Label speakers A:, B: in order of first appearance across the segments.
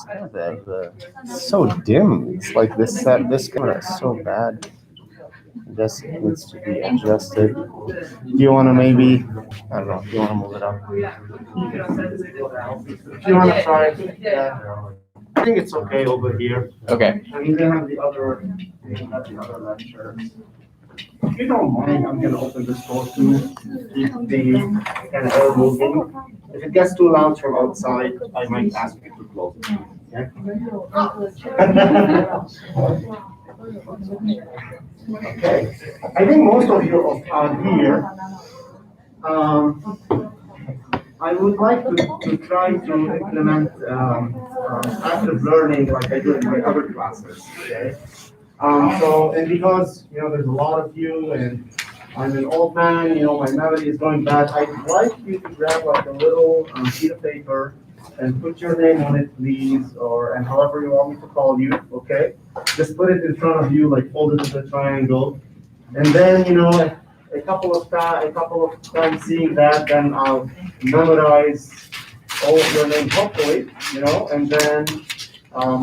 A: It's so dim. It's like this camera is so bad. This needs to be adjusted. Do you want to maybe, I don't know, do you want to move it up? If you want to try, yeah. I think it's okay over here.
B: Okay.
A: I mean, they have the other lectures. If you don't mind, I'm gonna open this door to keep the kind of air moving. If it gets too loud from outside, I might ask you to close it. Yeah? Okay. I think most of you are here. I would like to try to implement active learning like I do in my other classes. Okay. And because there's a lot of you, and I'm an old man, my memory is going bad. I'd like you to grab like a little sheet of paper and put your name on it, please, and however you want me to call you. Okay. Just put it in front of you, like fold it into a triangle, and then a couple of times seeing that, then I'll memorize all of your names, hopefully, and then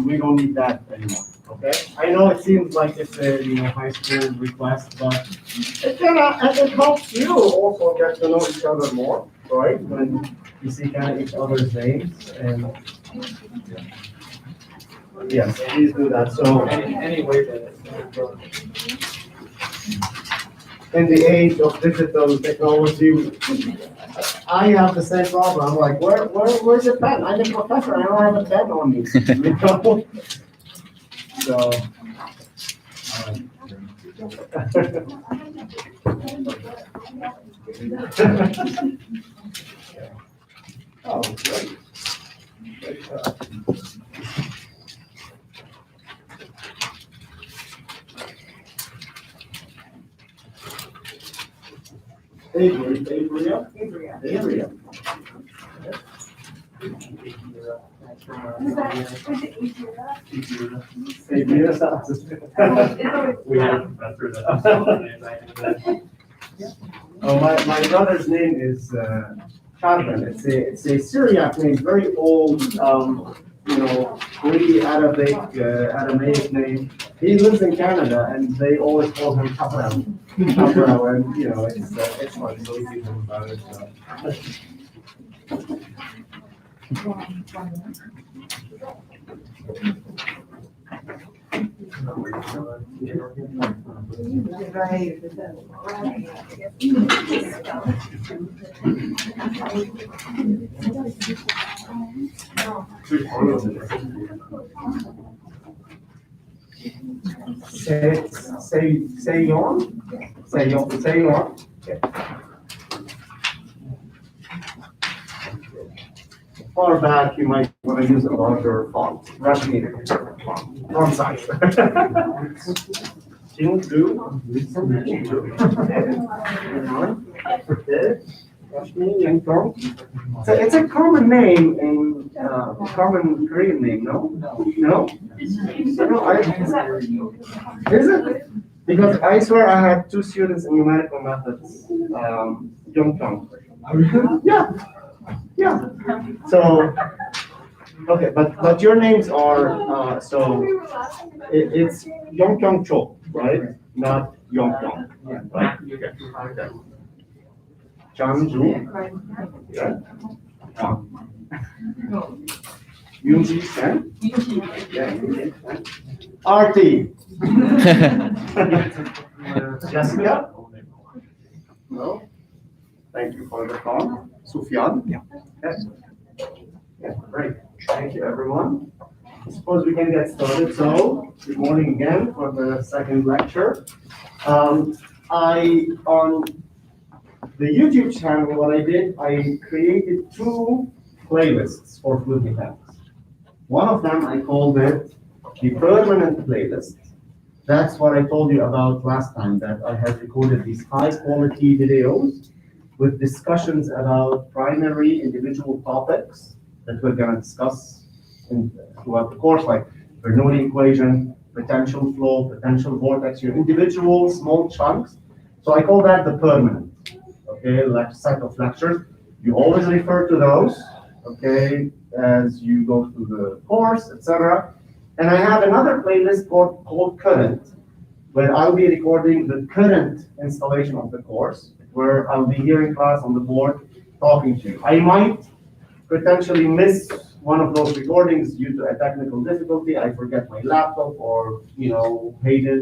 A: we don't need that anymore. Okay, I know it seems like it's a high school request, but it helps you also get to know each other more, right? When you see kind of each other's names, and yes, please do that. So
C: Any way that
A: in the age of digital technology, I have the same problem. I'm like, where's the pen? I'm a professor. I don't have a pen on me. So. Oh, great. Great job. Adria.
C: we had a professor that.
A: Oh, my brother's name is Charvan. It's a Syriac name, very old, really Aramaic name. He lives in Canada, and they always call him Cabral. Cabral, and it's fun. So we teach him about it. Say on. Okay. Far back, you might want to use a larger font, Russian font size. It's a common name in common Korean name, no? No? Is it? Because I swear I had two students in numerical methods, Yongkyong. Yeah. So, okay, but your names are it's Yongkyong Cho, right? Not Yongkyong, right? Okay. Chanju. Yeah. Yunji Sen. Yeah. RT. Jessica. No. Thank you for the call. Sufyan?
B: Yeah.
A: Yes. Yeah, great. Thank you, everyone. I suppose we can get started. So, good morning again for the second lecture. On the YouTube channel, what I did, I created two playlists for fluid mechanics. One of them, I called it the permanent playlist. That's what I told you about last time, that I had recorded these high-quality videos with discussions about primary individual topics that we're going to discuss throughout the course, like Bernoulli equation, potential flow, potential vortex, your individual small chunks. So I call that the permanent, okay, set of lectures. You always refer to those, okay, as you go through the course, etc. And I have another playlist called Current, where I'll be recording the current installation of the course, where I'll be here in class on the board talking to you. I might potentially miss one of those recordings due to a technical difficulty. I forget my laptop, or Hayden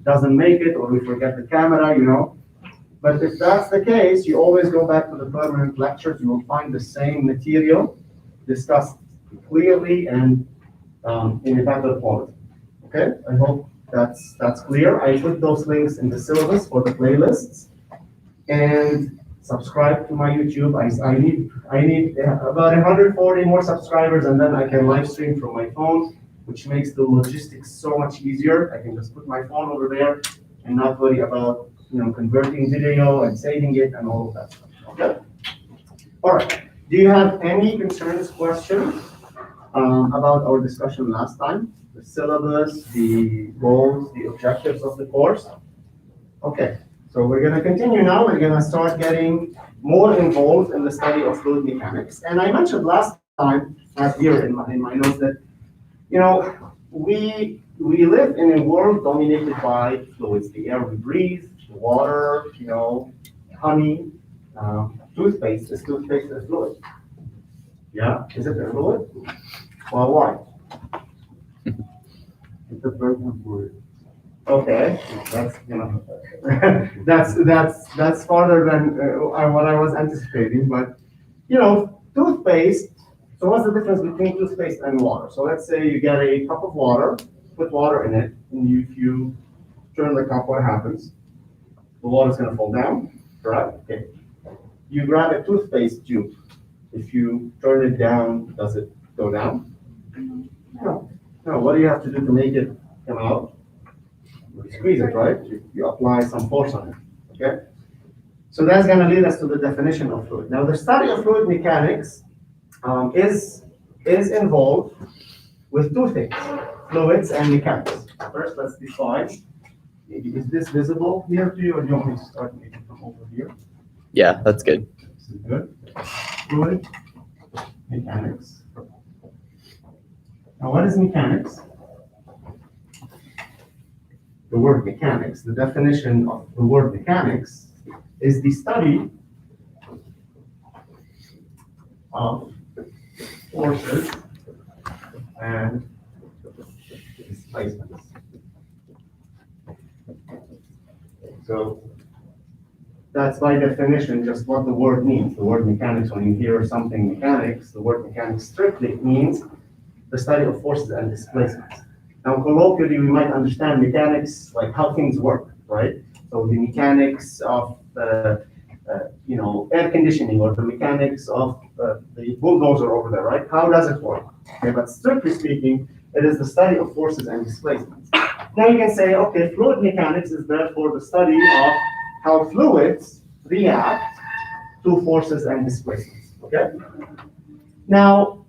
A: doesn't make it, or we forget the camera. But if that's the case, you always go back to the permanent lectures. You will find the same material discussed clearly and in a better quality. Okay, I hope that's clear. I put those links in the syllabus for the playlists, and subscribe to my YouTube. I need about 140 more subscribers, and then I can live stream from my phone, which makes the logistics so much easier. I can just put my phone over there and not worry about converting video and saving it and all of that stuff. Okay. All right. Do you have any concerns, questions about our discussion last time? The syllabus, the goals, the objectives of the course? Okay. So we're going to continue now. We're going to start getting more involved in the study of fluid mechanics. And I mentioned last year in my notes that, we live in a world dominated by fluids: the air we breathe, the water, honey, toothpaste. Is toothpaste a fluid? Yeah, is it a fluid? Well, why? It's a version fluid. Okay, that's farther than what I was anticipating. But toothpaste. So what's the difference between toothpaste and water? So let's say you get a cup of water, put water in it, and if you turn the cup, what happens? The water's going to fall down, correct? Okay. You grab a toothpaste tube. If you turn it down, does it go down? No. No. What do you have to do to make it come out? You squeeze it, right? You apply some force on it. Okay. So that's going to lead us to the definition of fluid. Now, the study of fluid mechanics is involved with two things: fluids and mechanics. First, let's define. Is this visible here to you, or do you want me to start maybe from over here?
B: Yeah, that's good.
A: This is good. Fluid mechanics. Now, what is mechanics? The word mechanics, the definition of the word mechanics is the study of forces and displacements. So that's by definition just what the word means. The word mechanics, when you hear something mechanics, the word mechanics strictly means the study of forces and displacements. Now, colloquially, we might understand mechanics like how things work, right? So the mechanics of air conditioning, or the mechanics of the bulldozer over there, right? How does it work? Okay, but strictly speaking, it is the study of forces and displacements. Now you can say, okay, fluid mechanics is therefore the study of how fluids react to forces and displacements. Okay? Now,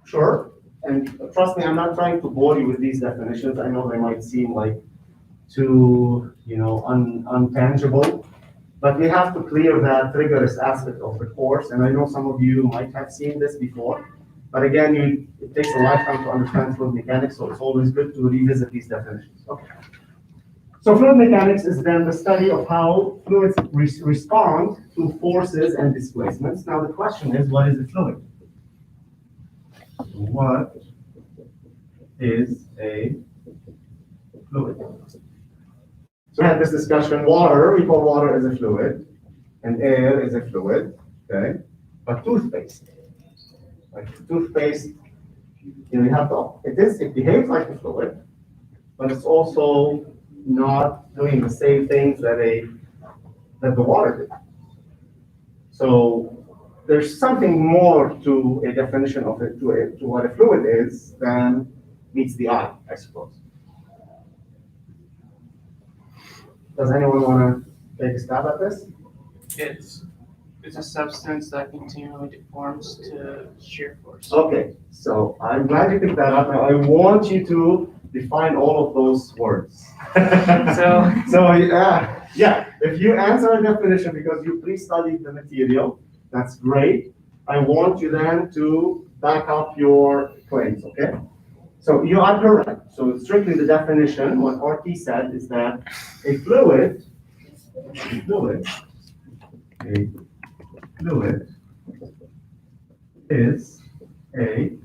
A: sure, and trust me, I'm not trying to bore you with these definitions. I know they might seem like too, untangible, but we have to clear that rigorous aspect of the course. And I know some of you might have seen this before, but again, it takes a lifetime to understand fluid mechanics, so it's always good to revisit these definitions. Okay. So fluid mechanics is then the study of how fluids respond to forces and displacements. Now the question is, what is a fluid? What is a fluid? So we had this discussion: water, we call water as a fluid, and air is a fluid, okay? But toothpaste, like toothpaste, you have to, it behaves like a fluid, but it's also not doing the same things that the water did. So there's something more to a definition of it, to what a fluid is, than meets the eye, I suppose. Does anyone want to take a stab at this?
D: It's a substance that continually deforms to shear force.
A: Okay, so I'm glad you picked that up. Now I want you to define all of those words. So yeah, if you answer a definition because you pre-studied the material, that's great. I want you then to back up your claims, okay? So you are correct. So strictly the definition, what RT said is that a fluid is a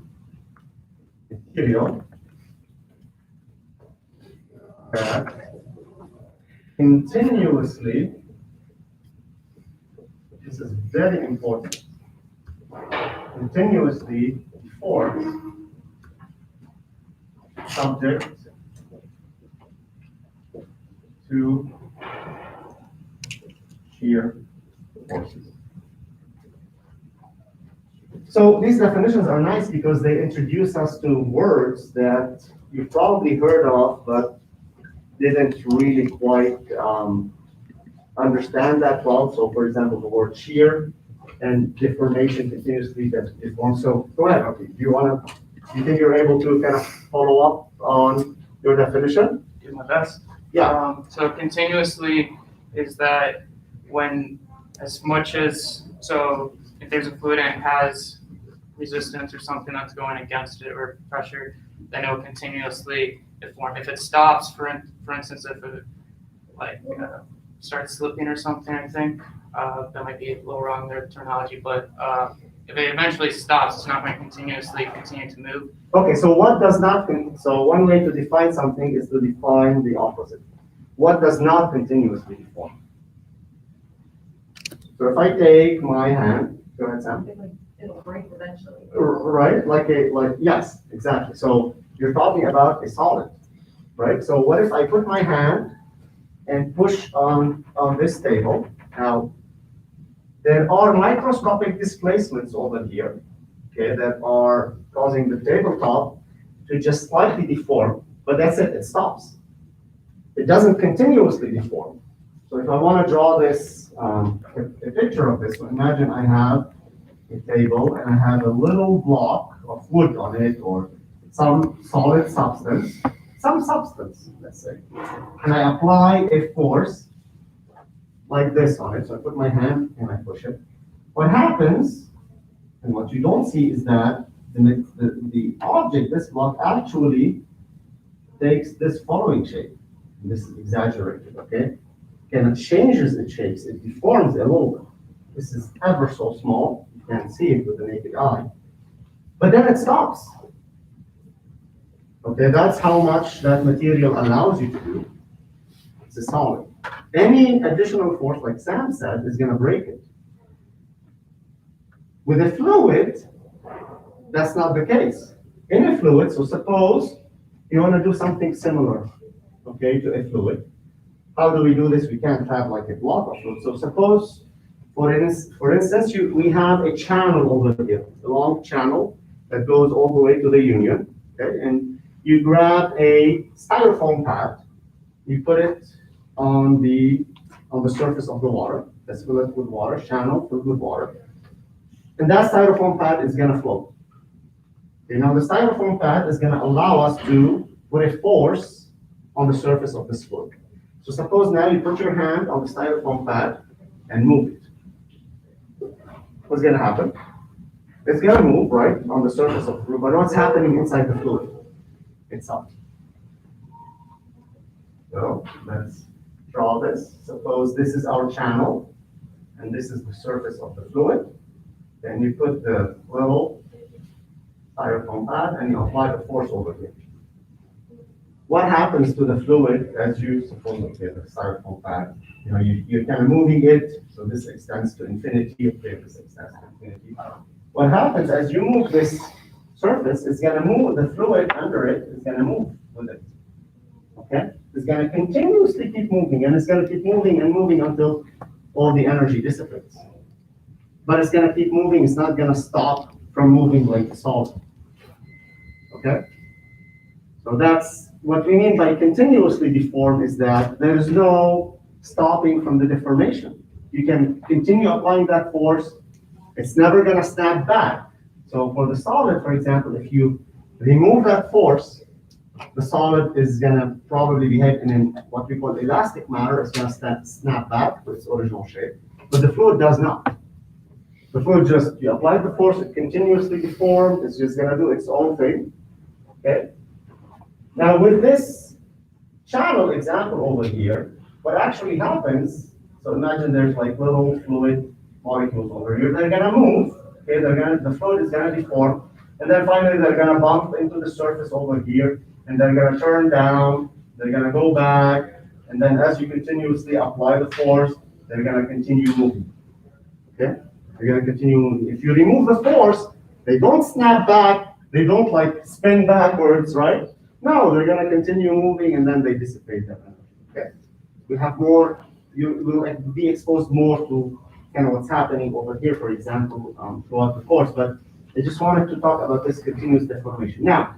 A: material that continuously, this is very important, continuously deforms subject to shear forces. So these definitions are nice because they introduce us to words that you've probably heard of, but didn't really quite understand that well. So for example, the word shear and deformation continuously that deforms. So go ahead, okay. Do you think you're able to kind of follow up on your definition?
D: Do my best.
A: Yeah.
D: So continuously is that when as much as, so if there's a fluid and it has resistance or something that's going against it or pressure, then it will continuously deform. If it stops, for instance, if it starts slipping or something, I think, that might be a little wrong their terminology, but if it eventually stops, it's not going to continuously continue to move.
A: Okay, so what does not, so one way to define something is to define the opposite. What does not continuously deform? So if I take my hand, go ahead, Sam.
B: It'll break eventually.
A: Right, yes, exactly. So you're talking about a solid, right? So what if I put my hand and push on this table? Now, there are microscopic displacements over here, okay, that are causing the tabletop to just slightly deform, but that's it, it stops. It doesn't continuously deform. So if I want to draw this, a picture of this, so imagine I have a table and I have a little block of wood on it or some solid substance, let's say, and I apply a force like this on it. So I put my hand and I push it. What happens, and what you don't see, is that the object, this block, actually takes this following shape. And this is exaggerated, okay? And it changes its shapes, it deforms a little bit. This is ever so small, you can't see it with the naked eye. But then it stops. Okay, that's how much that material allows you to do. It's a solid. Any additional force, like Sam said, is going to break it. With a fluid, that's not the case. In a fluid, so suppose you want to do something similar, okay, to a fluid. How do we do this? We can't have like a block of fluid. So suppose, for instance, we have a channel over here, a long channel that goes all the way to the union, okay? And you grab a styrofoam pad, you put it on the surface of the water. Let's fill it with water, channel filled with water. And that styrofoam pad is going to float. Okay, now the styrofoam pad is going to allow us to put a force on the surface of this fluid. So suppose now you put your hand on the styrofoam pad and move it. What's going to happen? It's going to move, right, on the surface of the fluid, but what's happening inside the fluid? It's up. So let's draw this. Suppose this is our channel, and this is the surface of the fluid. Then you put the little styrofoam pad, and you apply the force over here. What happens to the fluid as you suppose, okay, the styrofoam pad, you're kind of moving it, so this extends to infinity, okay, this extends to infinity. What happens as you move this surface is going to move, the fluid under it is going to move with it, okay? It's going to continuously keep moving, and it's going to keep moving and moving until all the energy dissipates. But it's going to keep moving, it's not going to stop from moving like the solid, okay? So that's what we mean by continuously deform, is that there is no stopping from the deformation. You can continue applying that force. It's never going to snap back. So for the solid, for example, if you remove that force, the solid is going to probably behave in what we call elastic manner. It's going to snap back to its original shape. But the fluid does not. The fluid just, you apply the force, it continuously deforms, it's just gonna do its own thing, okay? Now with this channel example over here, what actually happens, so imagine there's like little fluid molecules over here, they're gonna move, okay, the fluid is gonna deform, and then finally they're gonna bump into the surface over here, and they're gonna turn down, they're gonna go back, and then as you continuously apply the force, they're gonna continue moving, okay? They're gonna continue moving. If you remove the force, they don't snap back, they don't like spin backwards, right? No, they're gonna continue moving and then they dissipate. Okay? We have more, you will be exposed more to kind of what's happening over here, for example, throughout the course, but I just wanted to talk about this continuous deformation. Now,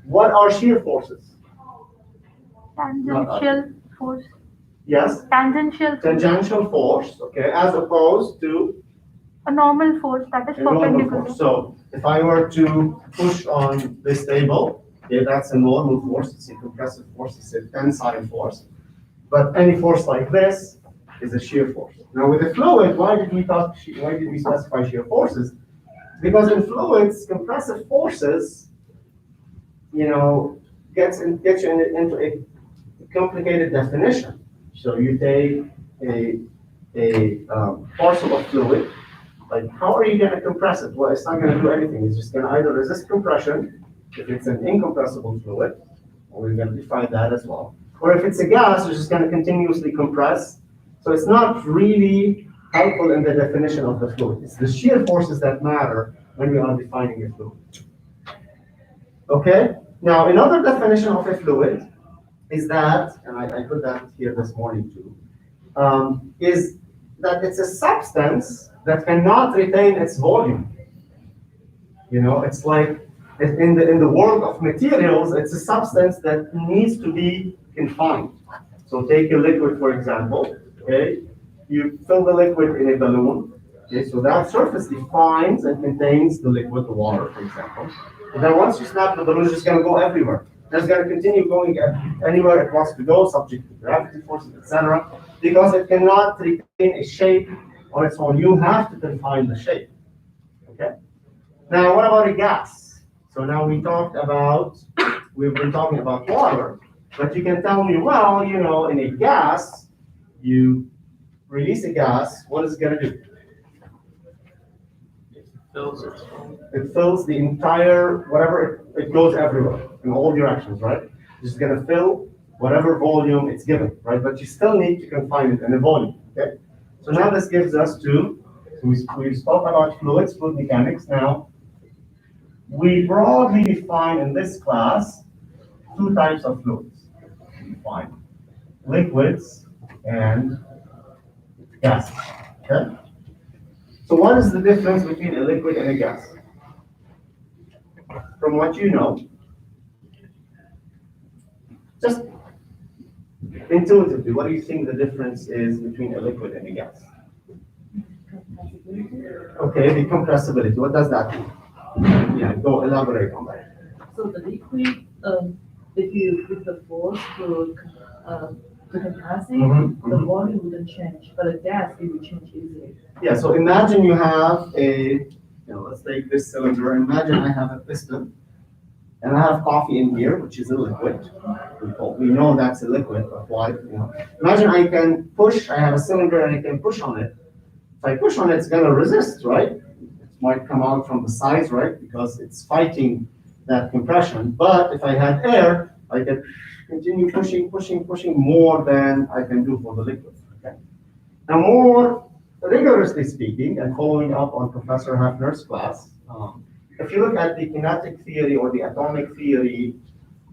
A: what are shear forces?
E: Tangential force.
A: Yes?
E: Tangential force.
A: Tangential force, okay, as opposed to
E: A normal force that is
A: a normal
E: perpendicular.
A: force. So if I were to push on this table, okay, that's a normal force, it's a compressive force, it's a tensile force. But any force like this is a shear force. Now with a fluid, why did we specify shear forces? Because in fluids, compressive forces, gets you into a complicated definition. So you take a parcel of fluid, like how are you going to compress it? Well, it's not going to do anything. It's just going to either resist compression, if it's an incompressible fluid, or we're going to define that as well. Or if it's a gas, it's just going to continuously compress. So it's not really helpful in the definition of the fluid. It's the shear forces that matter when we are defining a fluid. Okay? Now, another definition of a fluid is that, and I put that here this morning too, is that it's a substance that cannot retain its volume. It's like in the world of materials, it's a substance that needs to be confined. So take a liquid, for example, okay? You fill the liquid in a balloon, okay? So that surface defines and contains the liquid, the water, for example. And then once you snap the balloon, it's just gonna go everywhere. It's gonna continue going anywhere it wants to go, subject to gravity forces, etc. Because it cannot retain a shape on its own. You have to confine the shape, okay? Now, what about a gas? So now we've been talking about water, but you can tell me, well, in a gas, you release a gas, what is it gonna do? It fills the entire, whatever, it goes everywhere, in all directions, right? It's just gonna fill whatever volume it's given, right? But you still need to confine it in a volume, okay? So now this gives us we spoke about fluids, fluid mechanics. Now, we broadly define in this class two types of fluids. We define liquids and gases, okay? So what is the difference between a liquid and a gas? From what you know, just intuitively, what do you think the difference is between a liquid and a gas? Okay, the compressibility, what does that mean? Yeah, go elaborate on that.
B: So the liquid, if you put the force to compress it, the volume wouldn't change, but a gas, it would change easily.
A: Yeah, so imagine you have let's take this cylinder. Imagine I have a piston, and I have coffee in here, which is a liquid. We know that's a liquid, but why? Imagine I have a cylinder and I can push on it. If I push on it, it's gonna resist, right? It might come out from the sides, right? Because it's fighting that compression. But if I had air, I could continue pushing more than I can do for the liquid, okay? Now more rigorously speaking, and following up on Professor Hafner's class, if you look at the kinetic theory or the atomic theory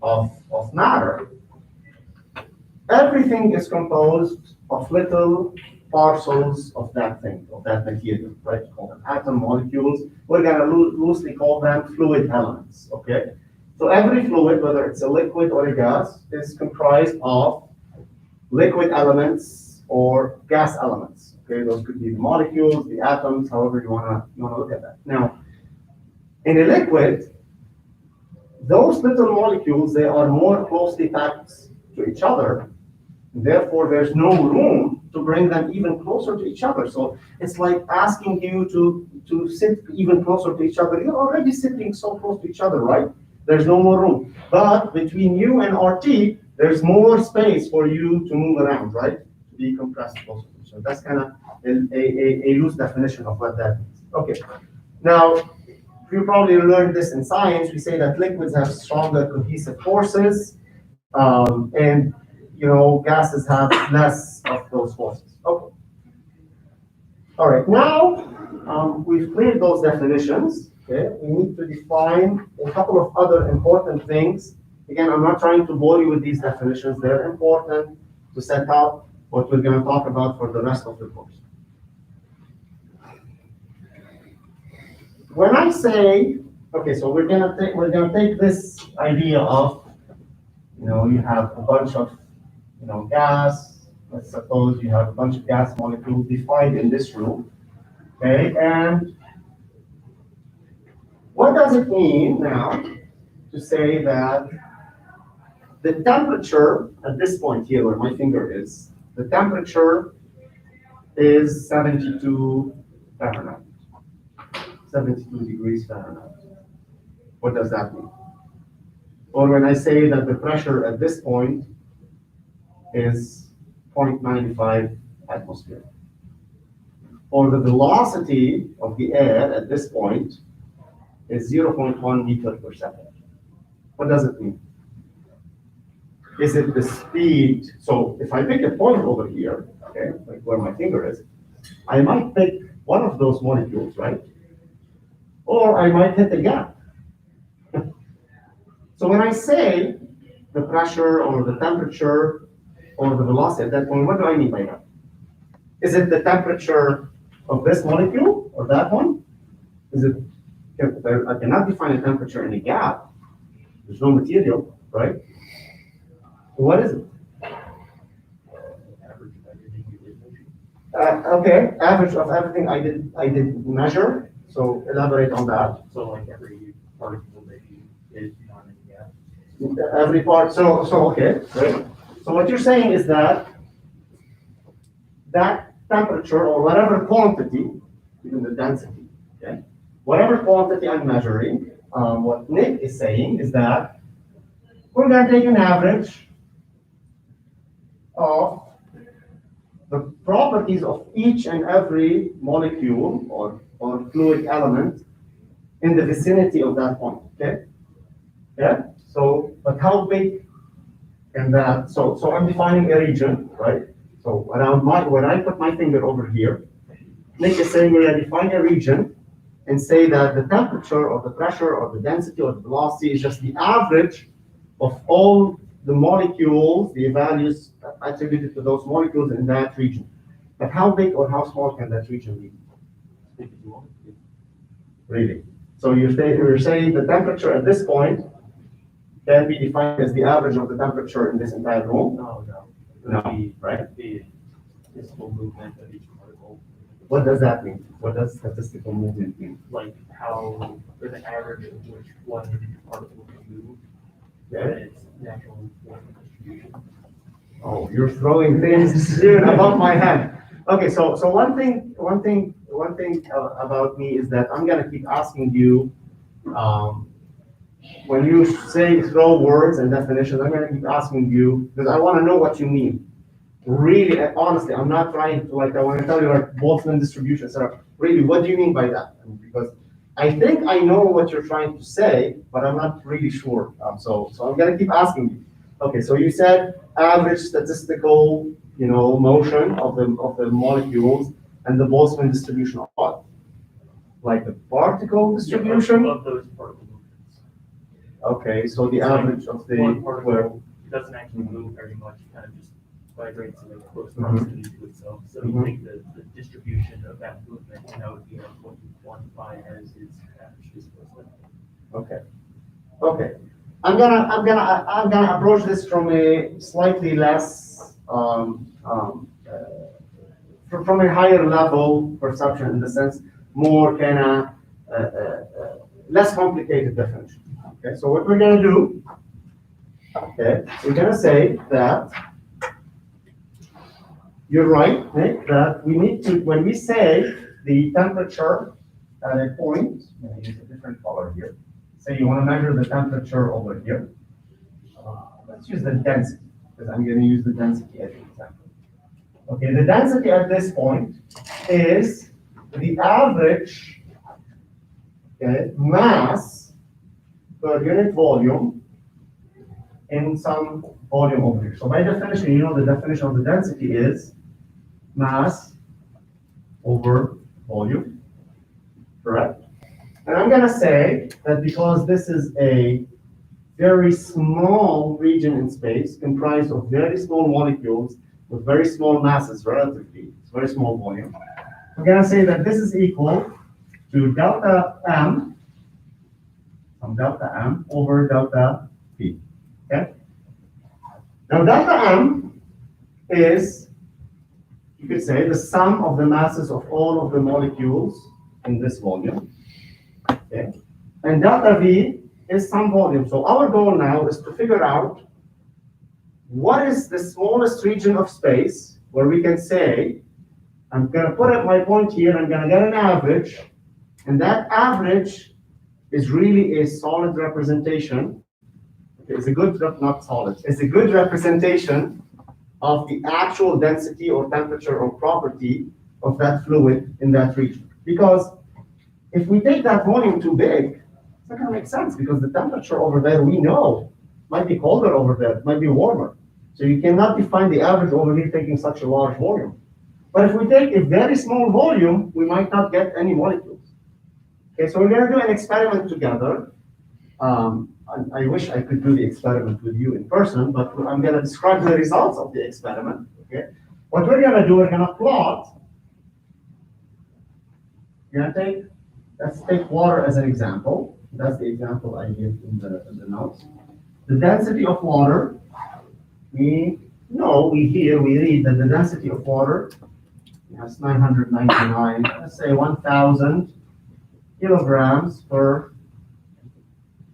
A: of matter, everything is composed of little parcels of that thing, of that material, right? Call them atom molecules. We're gonna loosely call them fluid elements, okay? So every fluid, whether it's a liquid or a gas, is comprised of liquid elements or gas elements. Okay, those could be the molecules, the atoms, however you wanna look at that. Now, in a liquid, those little molecules, they are more closely packed to each other. Therefore, there's no room to bring them even closer to each other. So it's like asking you to sit even closer to each other. You're already sitting so close to each other, right? There's no more room. But between you and RT, there's more space for you to move around, right? To be compressed closer to each other. That's kind of a loose definition of what that means. Okay. Now, you probably learned this in science. We say that liquids have stronger cohesive forces, and gases have less of those forces. Okay. All right. Now we've cleared those definitions. Okay. We need to define a couple of other important things. Again, I'm not trying to bore you with these definitions. They're important to set up what we're going to talk about for the rest of the course. When I say, okay, so we're gonna take this idea of, you have a bunch of, gas. Let's suppose you have a bunch of gas molecules defined in this room, okay? And what does it mean now to say that the temperature at this point here, where my finger is, the temperature is 72 Fahrenheit. 72 degrees Fahrenheit. What does that mean? Or when I say that the pressure at this point is 0.95 atmosphere. Or the velocity of the air at this point is 0.1 meter per second. What does it mean? Is it the speed? So if I pick a point over here, okay, like where my finger is, I might pick one of those molecules, right? Or I might hit a gap. So when I say the pressure or the temperature or the velocity at that point, what do I mean by that? Is it the temperature of this molecule or that one? Is it, I cannot define a temperature in a gap. There's no material, right? What is it? Okay, average of everything I did measure. So elaborate on that.
C: So like every particle that you is not in the gap.
A: Every part. So okay, great. So what you're saying is that temperature or whatever quantity, even the density, okay, whatever quantity I'm measuring, what Nick is saying is that we're going to take an average of the properties of each and every molecule or fluid element in the vicinity of that point, okay? Yeah, so, but how big can that, so I'm defining a region, right? So around when I put my finger over here, Nick is saying we're gonna define a region and say that the temperature or the pressure or the density or the velocity is just the average of all the molecules, the values attributed to those molecules in that region. But how big or how small can that region be? Really? So you're saying the temperature at this point can be defined as the average of the temperature in this entire room?
C: No.
A: No, right?
C: The statistical movement of each particle.
A: What does that mean? What does statistical movement mean?
C: Like how, or the average of which one particle can move.
A: Yeah.
C: And its natural form of distribution.
A: Oh, you're throwing things even above my head. Okay, so one thing about me is that I'm gonna keep asking you, when you say throw words and definitions, I'm gonna keep asking you because I want to know what you mean. Really, honestly, I'm not trying to I want to tell you like Boltzmann distribution, etc. Really, what do you mean by that? Because I think I know what you're trying to say, but I'm not really sure. So I'm gonna keep asking you. Okay, so you said average statistical, motion of the molecules and the Boltzmann distribution of what? Like the particle distribution?
C: Of those particle movements.
A: Okay, so the
C: It's
A: average of the
C: one particle doesn't actually move very much, kind of just vibrates in a close proximity to itself. So you think that the distribution of that movement, would be like what you quantify as its average displacement.
A: Okay. I'm gonna approach this from a slightly less from a higher level perception in the sense more less complicated definition. Okay, so what we're gonna do, we're gonna say that you're right, Nick, that we need to, when we say the temperature at a point, I'm going to use a different color here. Say you want to measure the temperature over here. Let's use the density, because I'm going to use the density as an example. Okay, the density at this point is the average, okay, mass per unit volume in some volume over here. So by definition, you know the definition of the density is mass over volume, correct? And I'm going to say that because this is a very small region in space comprised of very small molecules with very small masses relatively, it's very small volume, I'm going to say that this is equal to delta M, from delta M over delta P, okay? Now delta M is, you could say, the sum of the masses of all of the molecules in this volume, okay? And delta V is some volume. So our goal now is to figure out what is the smallest region of space where we can say, I'm going to put up my point here, I'm going to get an average, and that average is really a solid representation. Okay, it's a good, not solid, it's a good representation of the actual density or temperature or property of that fluid in that region. Because if we take that volume too big, it's not going to make sense, because the temperature over there, we know, might be colder over there, it might be warmer. So you cannot define the average over here taking such a large volume. But if we take a very small volume, we might not get any molecules. Okay, so we're going to do an experiment together. I wish I could do the experiment with you in person, but I'm going to describe the results of the experiment. Okay, what we're going to do, we're going to plot. We're going to let's take water as an example. That's the example I give in the notes. The density of water, we read that the density of water is 999, let's say 1,000 kilograms per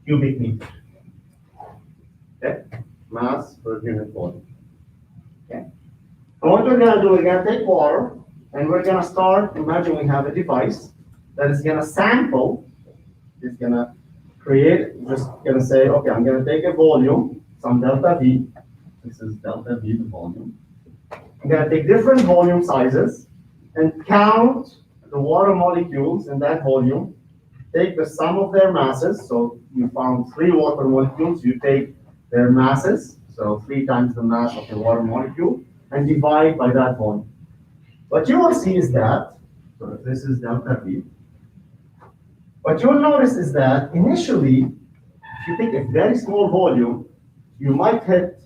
A: cubic meter. Okay, mass per unit volume. Okay, and what we're going to do, we're going to take water and we're going to start. Imagine we have a device that is going to sample. It's going to create. Just going to say, okay, I'm going to take a volume, some delta V. This is delta V, the volume. I'm going to take different volume sizes and count the water molecules in that volume. Take the sum of their masses. So you found 3 water molecules. You take their masses, so 3 times the mass of the water molecule, and divide by that volume. What you will see is that, so if this is delta V, what you will notice is that initially, if you take a very small volume, you might hit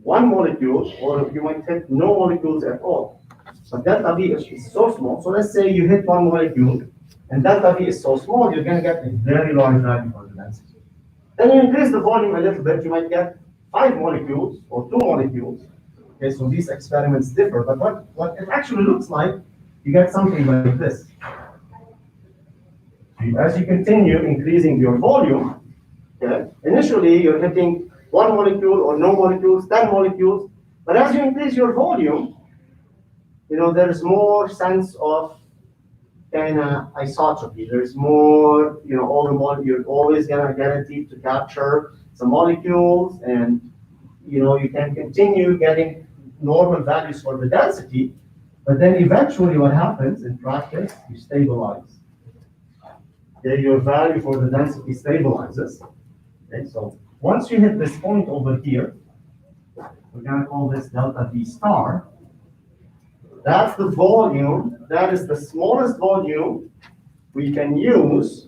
A: 1 molecule, or you might hit no molecules at all. But delta V is so small. So let's say you hit 1 molecule, and delta V is so small, you're going to get a very large value for the density. Then you increase the volume a little bit, you might get 5 molecules or 2 molecules. Okay, so these experiments differ, but what it actually looks like, you get something like this. As you continue increasing your volume, okay, initially you're hitting 1 molecule or no molecules, 10 molecules, but as you increase your volume, there's more sense of kind of isotropy. There's more, all the molecules, you're always gonna guarantee to capture some molecules, and you can continue getting normal values for the density, but then eventually what happens in practice, you stabilize. Okay, your value for the density stabilizes. Okay, so once you hit this point over here, we're gonna call this delta V star. That's the volume, that is the smallest volume we can use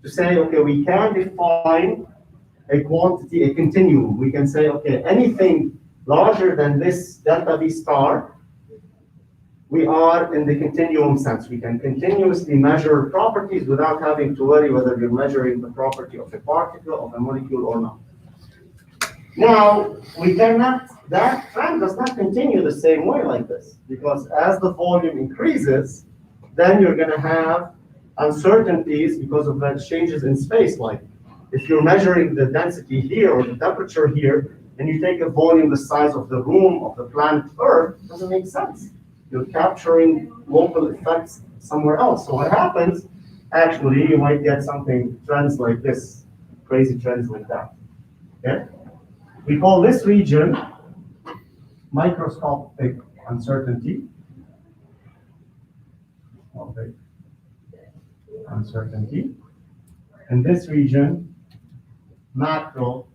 A: to say, okay, we can define a quantity, a continuum. We can say, okay, anything larger than this delta V star, we are in the continuum sense. We can continuously measure properties without having to worry whether you're measuring the property of a particle, of a molecule, or not. Now, that trend does not continue the same way like this, because as the volume increases, then you're going to have uncertainties because of the changes in space. Like if you're measuring the density here or the temperature here, and you take a volume the size of the room of the planet Earth, it doesn't make sense. You're capturing local effects somewhere else. So what happens, actually, you might get something, trends like this, crazy trends like that. Okay? We call this region microscopic uncertainty. Okay. Uncertainty. And this region, macroscopic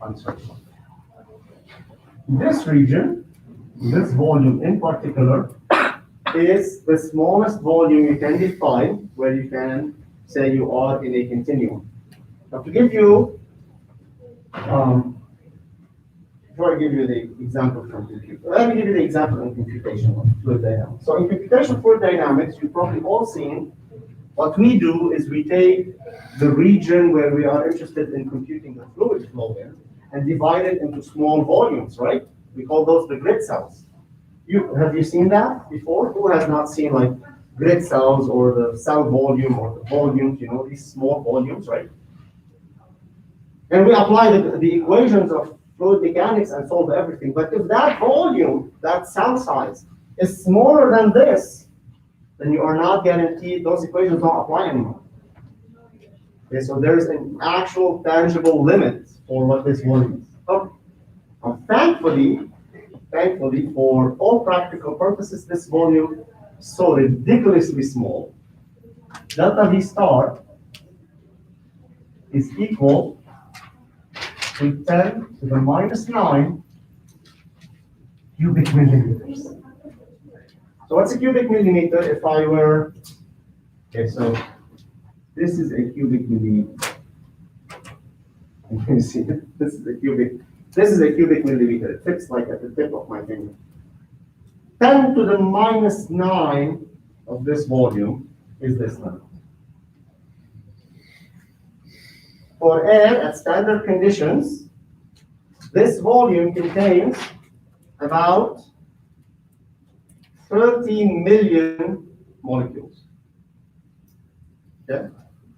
A: uncertainty. This region, this volume in particular, is the smallest volume you can define where you can say you are in a continuum. Now, to give you, before I give you the example from computation, let me give you the example in computation of fluid dynamics. So in computation fluid dynamics, you've probably all seen what we do is we take the region where we are interested in computing the fluid flow in and divide it into small volumes, right? We call those the grid cells. Have you seen that before? Who has not seen like grid cells or the cell volume or the volumes, these small volumes, right? And we apply the equations of fluid mechanics and solve everything. But if that volume, that cell size, is smaller than this, then you are not guaranteed, those equations don't apply anymore. Okay, so there's an actual tangible limit for what this volume is. Okay. Now, thankfully, for all practical purposes, this volume is so ridiculously small. Delta V star is equal to 10 to the minus 9 cubic millimeters. So what's a cubic millimeter if I were, okay, so this is a cubic millimeter. You can see this is a cubic millimeter. It fits like at the tip of my finger. 10 to the minus 9 of this volume is this number. For air at standard conditions, this volume contains about 30 million molecules. Okay?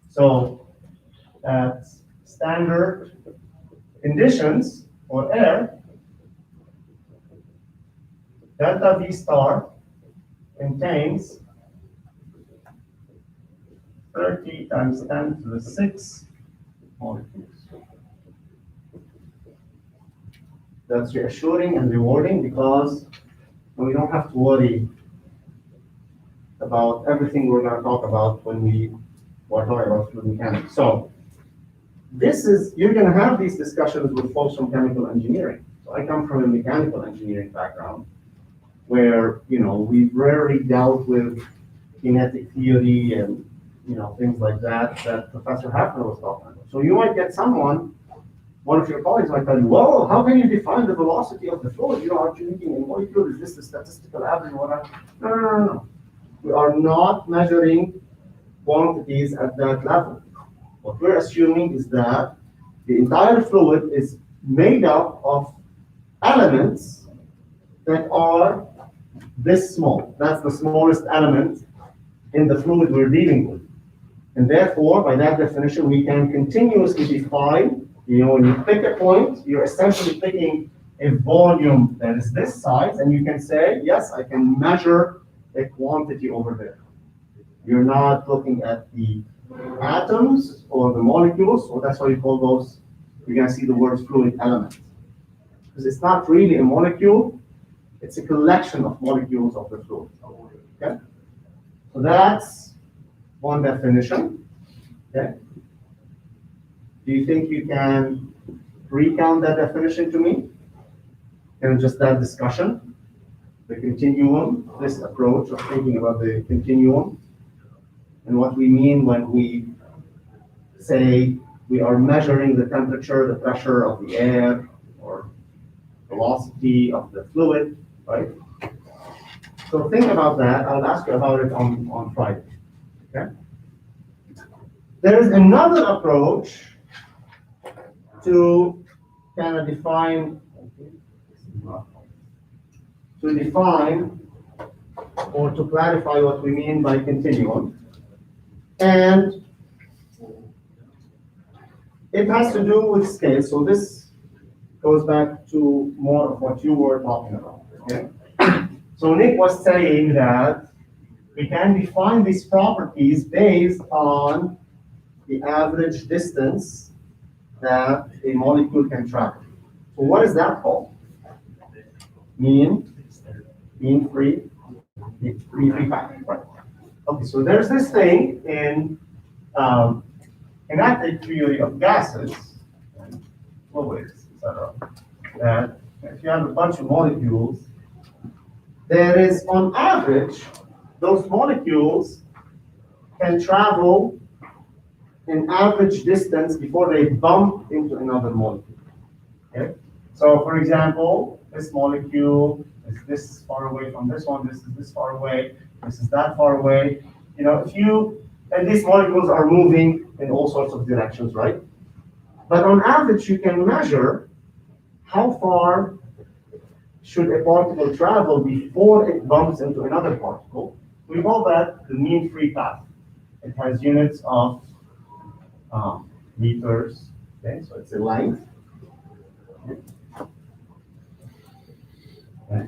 A: So at standard conditions for air, delta V star contains 30 times 10 to the 6 molecules. That's reassuring and rewarding because we don't have to worry about everything we're going to talk about when we are talking about fluid mechanics. So you're going to have these discussions with folks from chemical engineering. So I come from a mechanical engineering background where, we've rarely dealt with kinetic theory and, things like that Professor Hafner was talking about. So you might get one of your colleagues might tell you, well, how can you define the velocity of the fluid? Aren't you thinking a molecule? Is this the statistical average or whatever? No. We are not measuring quantities at that level. What we're assuming is that the entire fluid is made up of elements that are this small. That's the smallest element in the fluid we're dealing with. And therefore, by that definition, we can continuously define, when you pick a point, you're essentially picking a volume that is this size, and you can say, yes, I can measure a quantity over there. You're not looking at the atoms or the molecules, so that's why you call those, you're going to see the word fluid element. Because it's not really a molecule, it's a collection of molecules of the fluid. Okay? So that's one definition. Okay? Do you think you can recount that definition to me? And just that discussion, the continuum, this approach of thinking about the continuum, and what we mean when we say we are measuring the temperature, the pressure of the air, or velocity of the fluid, right? So think about that. I'll ask you about it on Friday. Okay? There is another approach to kind of define or to clarify what we mean by continuum. And it has to do with scale. So this goes back to more of what you were talking about. Okay? So Nick was saying that we can define these properties based on the average distance that a molecule can travel. So what is that called? Mean free path. Right. Okay, so there's this thing in kinetic theory of gases, and fluids, etc., that if you have a bunch of molecules, there is, on average, those molecules can travel an average distance before they bump into another molecule. Okay? So, for example, this molecule is this far away from this one, this is this far away, this is that far away. You know, and these molecules are moving in all sorts of directions, right? But on average, you can measure how far should a particle travel before it bumps into another particle. We call that the mean free path. It has units of meters, okay? So it's a length. Okay.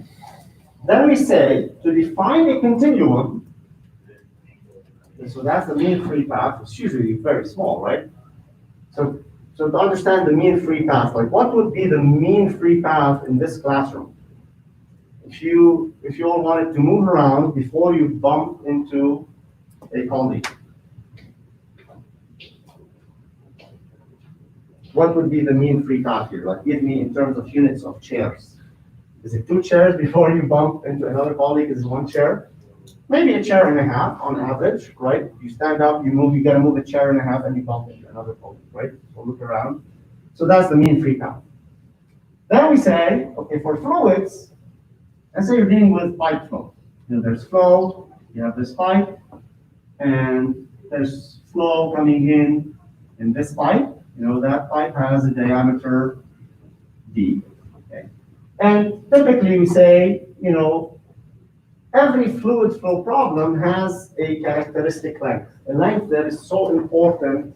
A: Then we say, to define a continuum, so that's the mean free path. It's usually very small, right? So to understand the mean free path, like what would be the mean free path in this classroom? If you all wanted to move around before you bump into a colleague, what would be the mean free path here? Like, give me in terms of units of chairs. Is it 2 chairs before you bump into another colleague? Is it 1 chair? Maybe a chair and a half on average, right? You stand up, you move, you gotta move a chair and a half, and you bump into another colleague, right? So look around. So that's the mean free path. Then we say, okay, for fluids, let's say you're dealing with pipe flow. You know, there's flow, you have this pipe, and there's flow coming in this pipe. You know, that pipe has a diameter d. Okay? And typically we say, you know, every fluid flow problem has a characteristic length. A length that is so important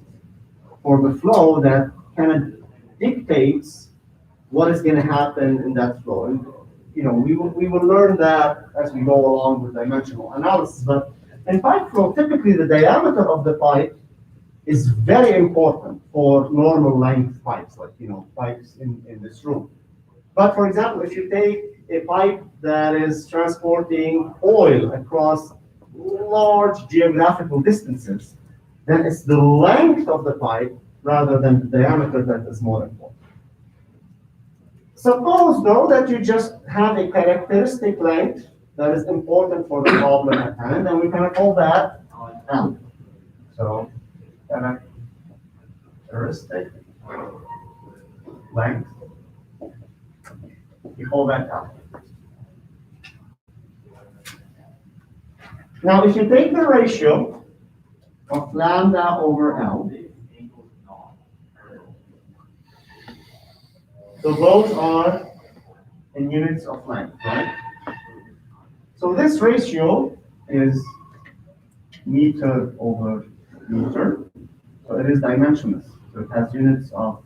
A: for the flow that kind of dictates what is going to happen in that flow. And you know, we will learn that as we go along with dimensional analysis. But in pipe flow, typically the diameter of the pipe is very important for normal length pipes, like, you know, pipes in this room. But for example, if you take a pipe that is transporting oil across large geographical distances, then it's the length of the pipe rather than the diameter that is more important. Suppose, though, that you just have a characteristic length that is important for the problem at hand, and we can call that L. So, characteristic length, we call that L. Now, if you take the ratio of lambda over L, so those are in units of length, right? So this ratio is meter over meter. So it is dimensionless. So it has units of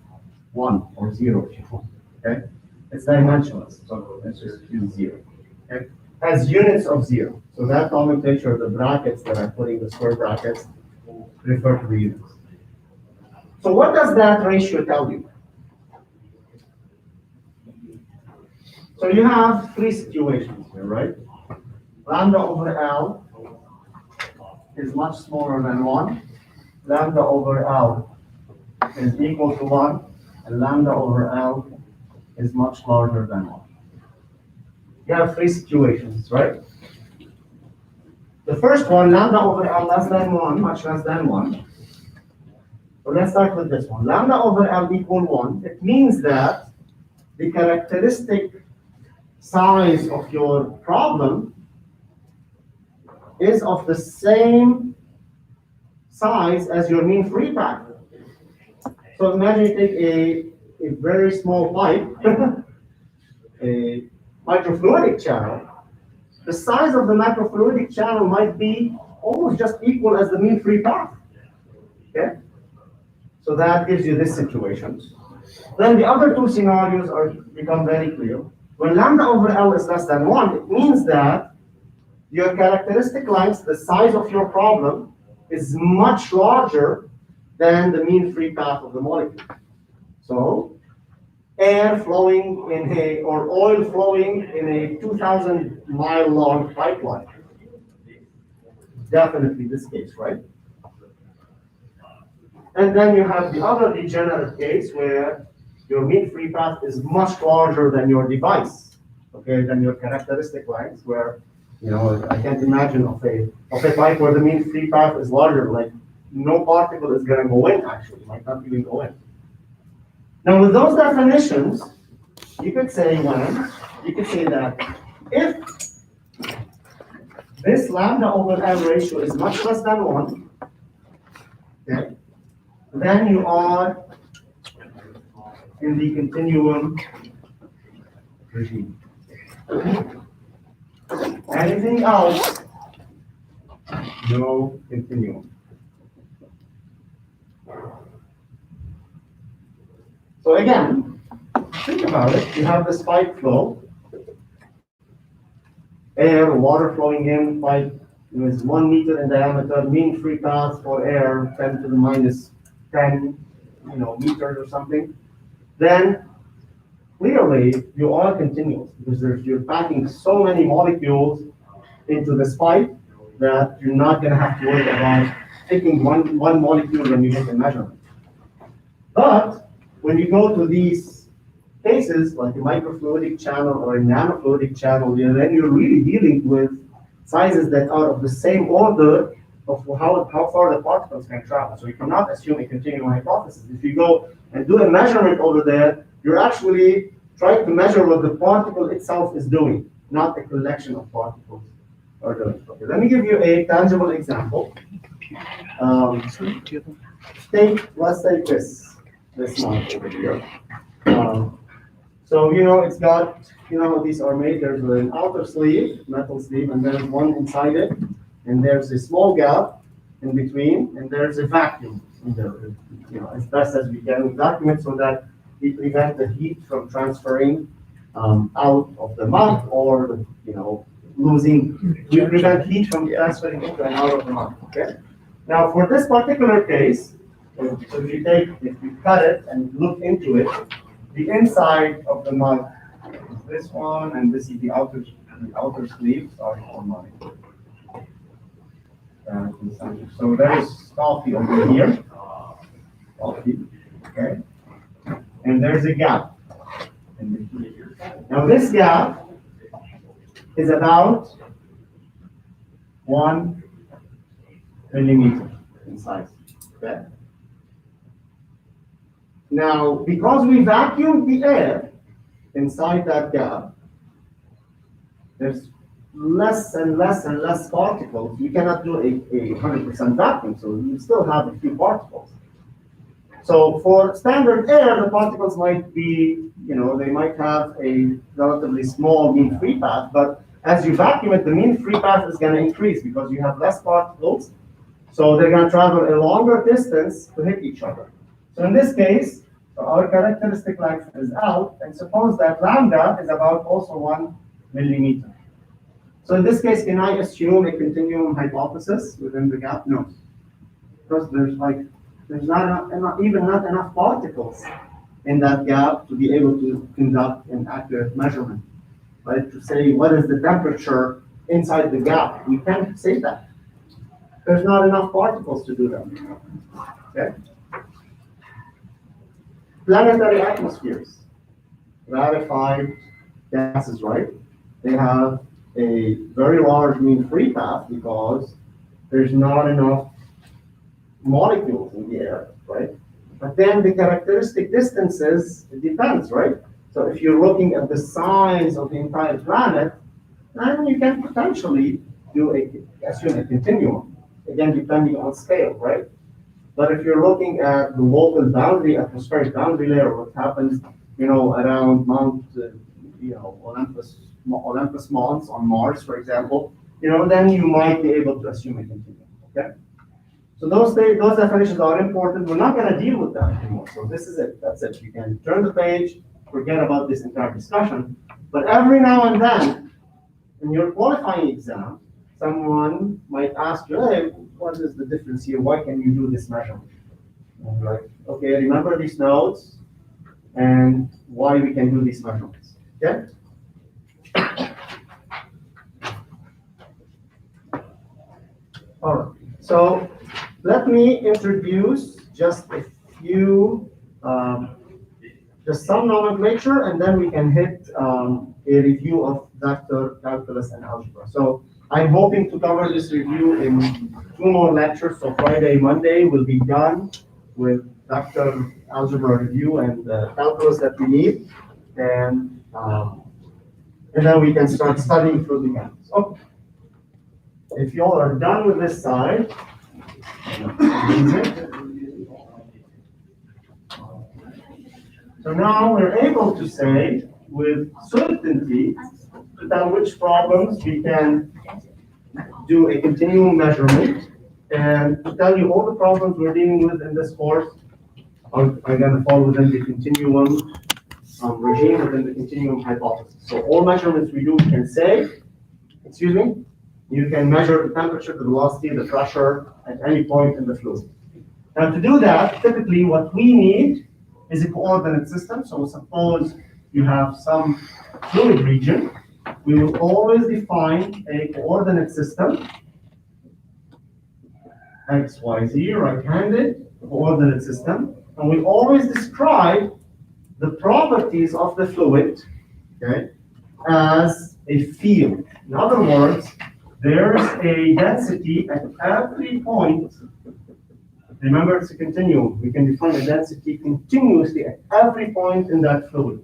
A: 1 or 0 if you want. Okay? It's dimensionless. So let's just use 0. Okay? Has units of 0. So that nomenclature, the brackets that I'm putting, the square brackets, refer to the units. So what does that ratio tell you? So you have 3 situations here, right? Lambda over L is much smaller than 1. Lambda over L is equal to 1. And lambda over L is much larger than 1. You have 3 situations, right? The first one, lambda over L less than 1, much less than 1. So let's start with this one. Lambda over L equal 1. It means that the characteristic size of your problem is of the same size as your mean free path. So imagine you take a very small pipe, a microfluidic channel. The size of the microfluidic channel might be almost just equal as the mean free path. Okay? So that gives you this situation. Then the other two scenarios become very clear. When lambda over L is less than 1, it means that your characteristic length, the size of your problem, is much larger than the mean free path of the molecule. So air flowing or oil flowing in a 2,000-mile long pipeline. Definitely this case, right? And then you have the other degenerate case where your mean free path is much larger than your device, okay, than your characteristic length, where, I can't imagine of a pipe where the mean free path is larger, like no particle is going to go in, actually, might not even go in. Now, with those definitions, you could say that if this lambda over L ratio is much less than 1, okay, then you are in the continuum regime. Anything else, no continuum. So again, think about it. You have this pipe flow, air, water flowing in, pipe is 1 meter in diameter, mean free path for air 10 to the minus 10, meters or something. Then clearly you are continuous because you're packing so many molecules into this pipe that you're not going to have to worry about taking one molecule when you get the measurement. But when you go to these cases, like a microfluidic channel or a nanofluidic channel, then you're really dealing with sizes that are of the same order of how far the particles can travel. So you cannot assume a continuum hypothesis. If you go and do a measurement over there, you're actually trying to measure what the particle itself is doing, not a collection of particles are doing. Okay, let me give you a tangible example. Let's take this one over here. So it's got, these are made. There's an outer sleeve, metal sleeve, and there's one inside it, and there's a small gap in between, and there's a vacuum in there. As best as we can, we vacuum it so that we prevent the heat from transferring out of the mouth, or losing. We prevent heat from transferring into and out of the mouth. Okay. Now, for this particular case, so if you cut it and look into it, the inside of the mug is this one, and this is the outer sleeve. Sorry for my. So there's coffee over here. Coffee, okay. And there's a gap in between. Now this gap is about 1 millimeter in size. Okay. Now, because we vacuumed the air inside that gap, there's less and less and less particles. You cannot do a 100% vacuum, so you still have a few particles. So for standard air, the particles might be, they might have a relatively small mean free path, but as you vacuum it, the mean free path is going to increase because you have less particles. So they're going to travel a longer distance to hit each other. So in this case, our characteristic length is out, and suppose that lambda is about also 1 millimeter. So in this case, can I assume a continuum hypothesis within the gap? No, because there's not enough particles in that gap to be able to conduct an accurate measurement, right? To say what is the temperature inside the gap, we can't say that. There's not enough particles to do that. Okay. Planetary atmospheres, rarefied gases, right? They have a very large mean free path because there's not enough molecules in the air, right? But then the characteristic distances, it depends, right? So if you're looking at the size of the entire planet, then you can potentially assume a continuum, again, depending on scale, right? But if you're looking at the local boundary, atmospheric boundary layer, what happens, around Mount, Olympus Mons on Mars, for example, then you might be able to assume a continuum, okay? So those definitions are important. We're not going to deal with that anymore. So this is it. That's it. You can turn the page, forget about this entire discussion. But every now and then, in your qualifying exam, someone might ask you, hey, what is the difference here? Why can you do this measurement? And you're like, okay, remember these notes and why we can do these measurements. Okay? All right. So let me introduce just a few, just some nomenclature, and then we can hit a review of vector calculus and algebra. So I'm hoping to cover this review in 2 more lectures. So Friday, Monday will be done with vector algebra review and the calculus that we need, and then we can start studying through the games. Okay. If you all are done with this side, so now we're able to say with certainty to tell which problems we can do a continuum measurement, and to tell you all the problems we're dealing with in this course are going to fall within the continuum regime, within the continuum hypothesis. So all measurements we do, we can say, you can measure the temperature, the velocity, the pressure at any point in the fluid. Now to do that, typically what we need is a coordinate system. So suppose you have some fluid region, we will always define a coordinate system, x, y, z, right-handed coordinate system, and we always describe the properties of the fluid, okay, as a field. In other words, there's a density at every point. Remember, it's a continuum. We can define a density continuously at every point in that fluid.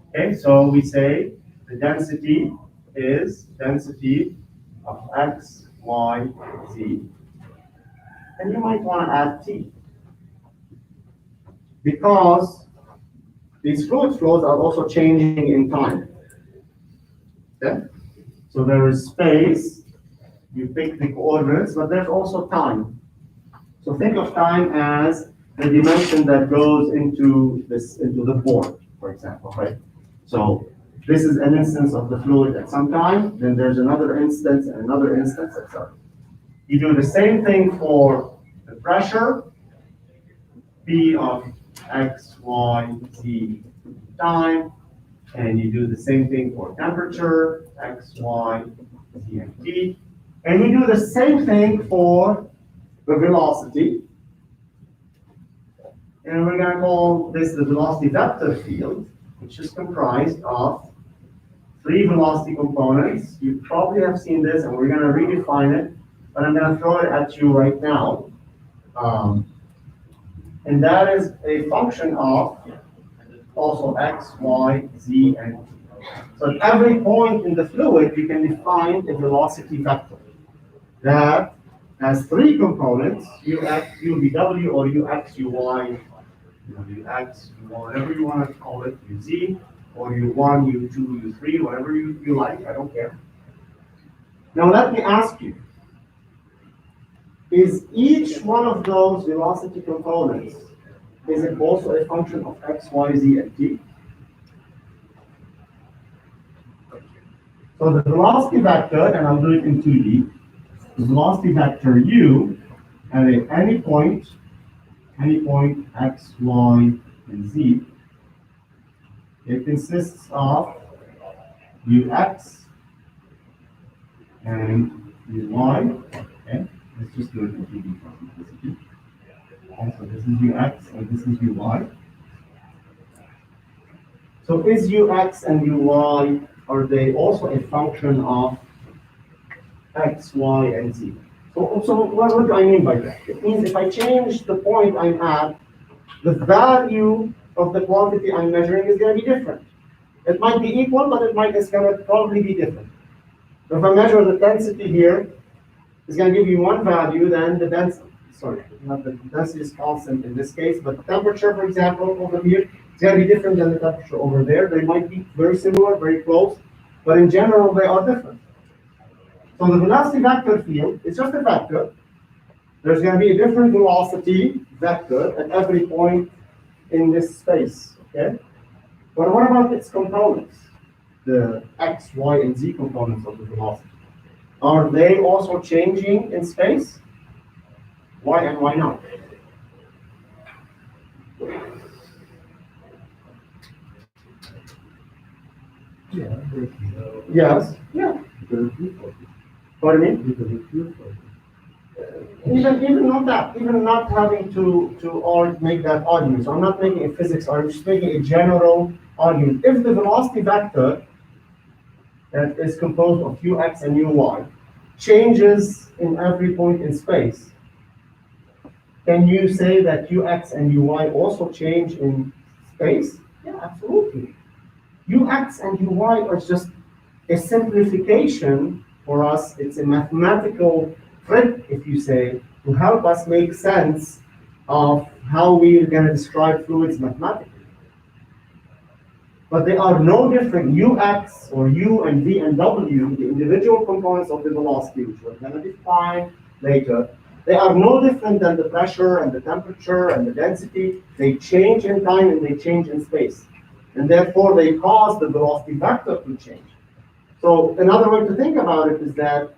A: Okay, so we say the density is density of x, y, z. And you might want to add t, because these fluid flows are also changing in time. Okay? So there is space, you pick the coordinates, but there's also time. So think of time as the dimension that goes into the board, for example, right? So this is an instance of the fluid at some time, then there's another instance and another instance, etc. You do the same thing for the pressure, P of x, y, z time, and you do the same thing for temperature, x, y, z, and t. And we do the same thing for the velocity. And we're going to call this the velocity vector field, which is comprised of 3 velocity components. You probably have seen this, and we're going to redefine it, but I'm going to throw it at you right now. And that is a function of also x, y, z, and t. So at every point in the fluid, you can define a velocity vector that has 3 components, ux, uv, or ux, uy, ux, whatever you want to call it, uz, or u1, u2, u3, whatever you like, I don't care. Now let me ask you, is each one of those velocity components, is it also a function of x, y, z, and t? So the velocity vector, and I'll do it in 2D, the velocity vector u at any point x, y, and z, it consists of ux and uy. Okay, let's just do it in 2D for simplicity. Okay, so this is ux and this is uy. So is ux and uy, are they also a function of x, y, and z? So what do I mean by that? It means if I change the point I'm at, the value of the quantity I'm measuring is going to be different. It might be equal, but it's going to probably be different. So if I measure the density here, it's going to give you one value, then the density, not the density is constant in this case, but the temperature, for example, over here, it's going to be different than the temperature over there. They might be very similar, very close, but in general, they are different. So the velocity vector field is just a vector there's going to be a different velocity vector at every point in this space, okay? But what about its components? The x, y, and z components of the velocity. Are they also changing in space? Why and why not? Yes. Yeah. Pardon me? Even not that, even not having to make that argument. So I'm not making a physics argument, I'm just making a general argument. If the velocity vector that is composed of ux and uy changes in every point in space, can you say that ux and uy also change in space? Yeah, absolutely. Ux and uy are just a simplification for us. It's a mathematical trick, if you say, to help us make sense of how we are going to describe fluids mathematically. But they are no different. Ux or u and v and w, the individual components of the velocity, which we're going to define later, they are no different than the pressure and the temperature and the density. They change in time and they change in space. And therefore, they cause the velocity vector to change. So another way to think about it is that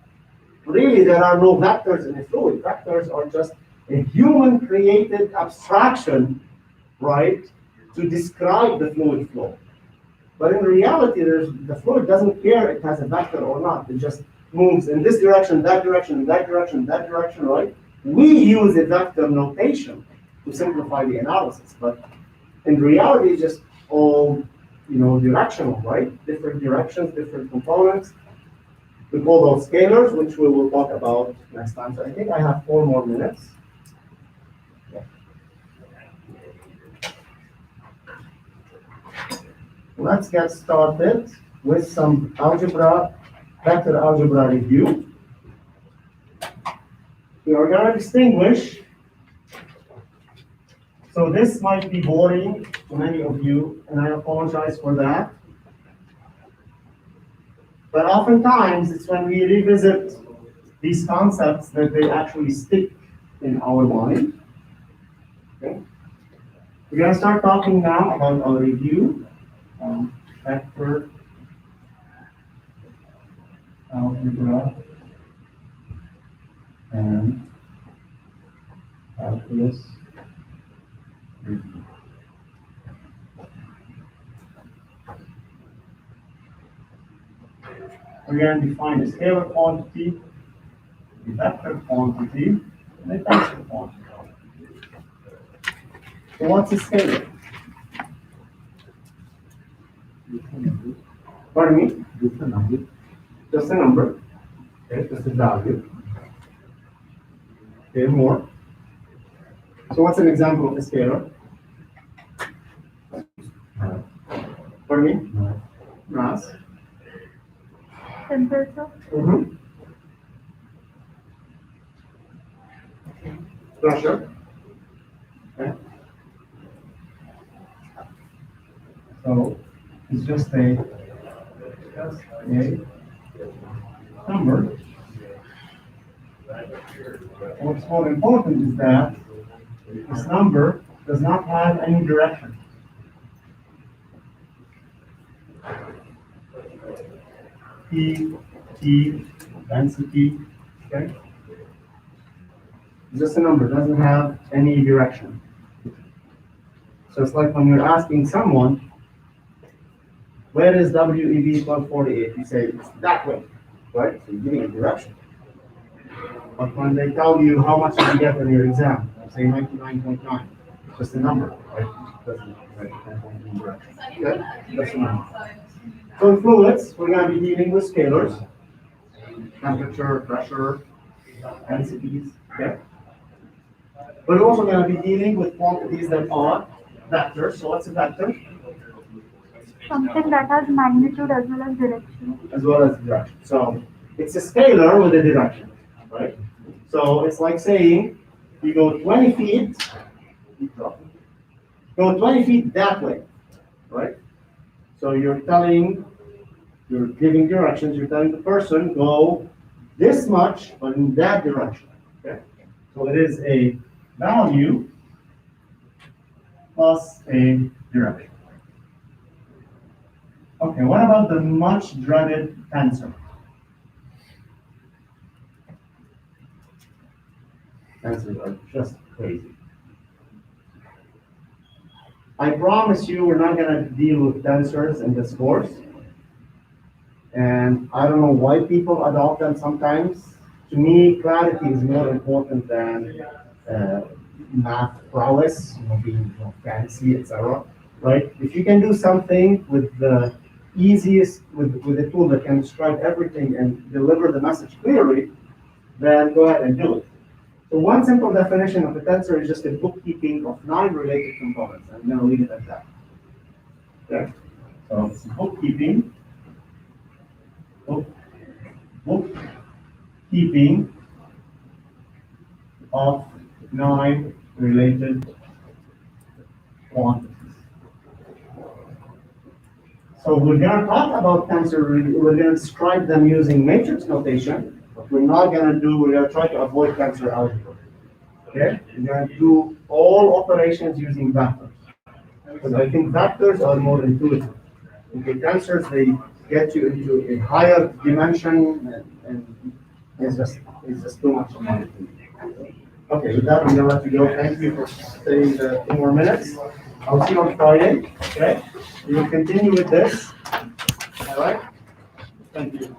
A: really there are no vectors in a fluid. Vectors are just a human-created abstraction, right, to describe the fluid flow. But in reality, the fluid doesn't care it has a vector or not. It just moves in this direction, that direction, that direction, that direction, right? We use a vector notation to simplify the analysis, but in reality, it's just all, directional, right? Different directions, different components. We call those scalars, which we will talk about next time. So I think I have 4 more minutes. Yeah. Let's get started with some vector algebra review. We are going to distinguish. So this might be boring to many of you, and I apologize for that. But oftentimes, it's when we revisit these concepts that they actually stick in our mind. Okay? We're going to start talking now about our review on vector algebra and calculus review. We're going to define a scalar quantity, a vector quantity, and a tensor quantity. So what's a scalar? Pardon me? Just a number. Just a number. Okay, just a value. Okay, more. So what's an example of a scalar? Pardon me? Mass.
E: Temperature.
A: Pressure. Okay. So it's just a number. What's more important is that this number does not have any direction. T, density, okay? It's just a number, doesn't have any direction. So it's like when you're asking someone, where is WEB 1248? You say, it's that way, right? So you're giving a direction. But when they tell you how much did you get on your exam, you say 99.9. It's just a number, right? It doesn't have any direction. Okay? That's a number. So in fluids, we're going to be dealing with scalars, temperature, pressure, densities, okay? We're also going to be dealing with quantities that are vectors. So what's a vector?
E: Something that has magnitude as well as direction.
A: As well as direction. So it's a scalar with a direction, right? So it's like saying you go 20 feet, go 20 feet that way, right? So you're giving directions, you're telling the person, go this much, but in that direction, okay? So So it is a value plus a derivative. Okay, what about the much dreaded tensor? Tensors are just crazy. I promise you we're not going to deal with tensors in this course. And I don't know why people adopt them sometimes. To me, clarity is more important than math prowess, being fancy, etc. Right? If you can do something with the easiest, with a tool that can describe everything and deliver the message clearly, then go ahead and do it. So one simple definition of a tensor is just a bookkeeping of non-related components. I'm going to leave it at that. Okay. So it's bookkeeping of non-related quantities. So we're going to talk about tensor, we're going to describe them using matrix notation, but we're going to try to avoid tensor algebra. Okay? We're going to do all operations using vectors. Because I think vectors are more intuitive. Okay, tensors, they get you into a higher dimension and it's just too much money. Okay, with that, I'm going to let you go. Thank you for staying 2 more minutes. I'll see you on Friday. Okay? We will continue with this. All right? Thank you.